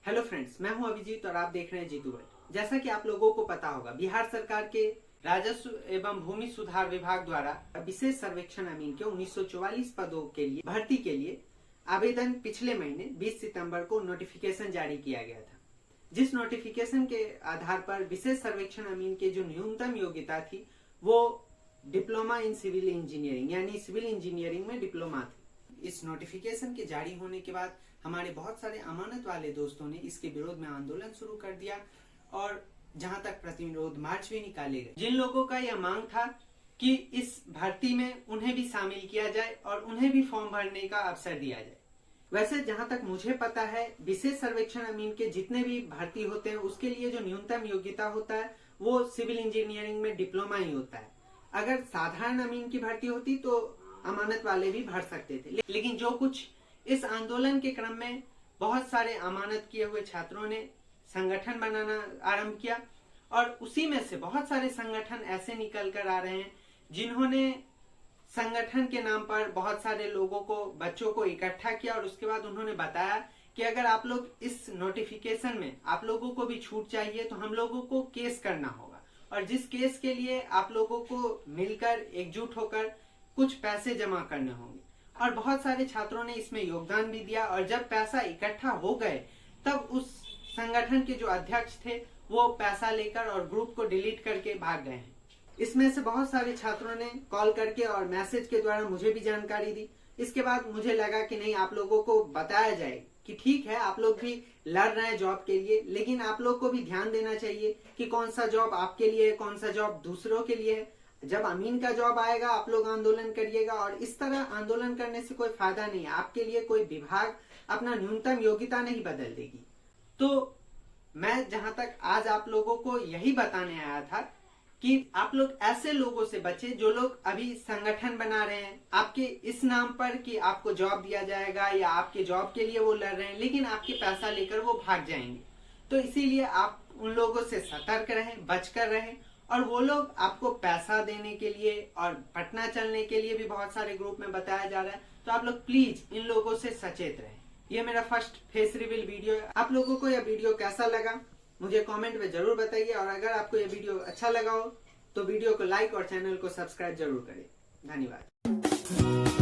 Hello friends, मैं हूं अभिजीत और आप देख रहे हैं जीतू वर्ल्ड। जैसा कि आप लोगों को पता होगा, बिहार सरकार के राजस्व एवं भूमि सुधार विभाग द्वारा विशेष सर्वेक्षण अमीन के 1944 पदों के लिए भर्ती के लिए आवेदन पिछले महीने 20 सितंबर को नोटिफिकेशन जारी किया गया था। जिस नोटिफिकेशन के आधार पर विशेष सर्वेक्षण अमीन के जो न्यूनतम योग्यता थी वो डिप्लोमा इन सिविल इंजीनियरिंग यानी सिविल इंजीनियरिंग में डिप्लोमा थी। इस नोटिफिकेशन के जारी होने के बाद हमारे बहुत सारे अमानत वाले दोस्तों ने इसके विरोध में आंदोलन शुरू कर दिया और जहां तक प्रतिरोध मार्च भी निकाले गए। जिन लोगों का यह मांग था कि इस भर्ती में उन्हें भी शामिल किया जाए और उन्हें भी फॉर्म भरने का अवसर दिया जाए। वैसे जहां तक मुझे पता है, विशेष सर्वेक्षण अमीन के जितने भी भर्ती होते हैं उसके लिए जो न्यूनतम योग्यता होता है वो सिविल इंजीनियरिंग में डिप्लोमा ही होता है। अगर साधारण अमीन की भर्ती होती तो अमानत वाले भी भर सकते थे, लेकिन जो कुछ इस आंदोलन के क्रम में बहुत सारे अमानत किए हुए छात्रों ने संगठन बनाना आरंभ किया और उसी में से बहुत सारे संगठन ऐसे निकल कर आ रहे हैं जिन्होंने संगठन के नाम पर बहुत सारे लोगों को, बच्चों को इकट्ठा किया और उसके बाद उन्होंने बताया कि अगर आप लोग इस नोटिफिकेशन में आप लोगों को भी छूट चाहिए तो हम लोगों को केस करना होगा और जिस केस के लिए आप लोगों को मिलकर एकजुट होकर कुछ पैसे जमा करने होंगे। और बहुत सारे छात्रों ने इसमें योगदान भी दिया और जब पैसा इकट्ठा हो गए तब उस संगठन के जो अध्यक्ष थे वो पैसा लेकर और ग्रुप को डिलीट करके भाग गए हैं। इसमें से बहुत सारे छात्रों ने कॉल करके और मैसेज के द्वारा मुझे भी जानकारी दी। इसके बाद मुझे लगा कि नहीं, आप लोगों को बताया जाए कि ठीक है, आप लोग भी लड़ रहे हैं जॉब के लिए, लेकिन आप लोग को भी ध्यान देना चाहिए कि कौन सा जॉब आपके लिए है, कौन सा जॉब दूसरों के लिए है। जब अमीन का जॉब आएगा आप लोग आंदोलन करिएगा और इस तरह आंदोलन करने से कोई फायदा नहीं है। आपके लिए कोई विभाग अपना न्यूनतम योग्यता नहीं बदल देगी। तो मैं जहां तक आज आप लोगों को यही बताने आया था कि आप लोग ऐसे लोगों से बचे जो लोग अभी संगठन बना रहे हैं आपके इस नाम पर कि आपको जॉब दिया जाएगा या आपके जॉब के लिए वो लड़ रहे हैं, लेकिन आपके पैसा लेकर वो भाग जाएंगे। तो इसीलिए आप उन लोगों से सतर्क रहें, बचकर रहें। और वो लोग आपको पैसा देने के लिए और पटना चलने के लिए भी बहुत सारे ग्रुप में बताया जा रहा है, तो आप लोग प्लीज इन लोगों से सचेत रहें। ये मेरा फर्स्ट फेस रिवील वीडियो है। आप लोगों को यह वीडियो कैसा लगा मुझे कमेंट में जरूर बताइए और अगर आपको यह वीडियो अच्छा लगा हो तो वीडियो को लाइक और चैनल को सब्सक्राइब जरूर करें। धन्यवाद।